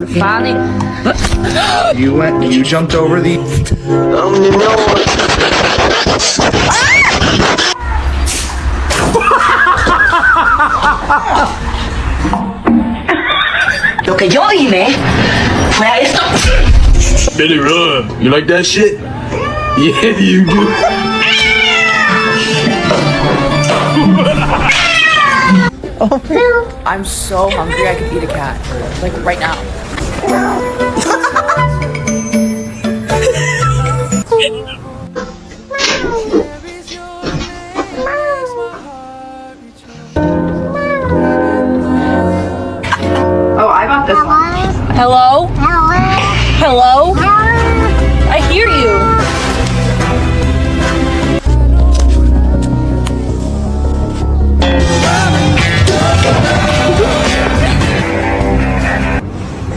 Finally. You jumped over the. Lo que yo vine fue a esto. Billy run. You like that shit? Yeah, you do. I'm so hungry I could eat a cat. Like right now. Oh, I bought this one. Hello? Hello? I hear you.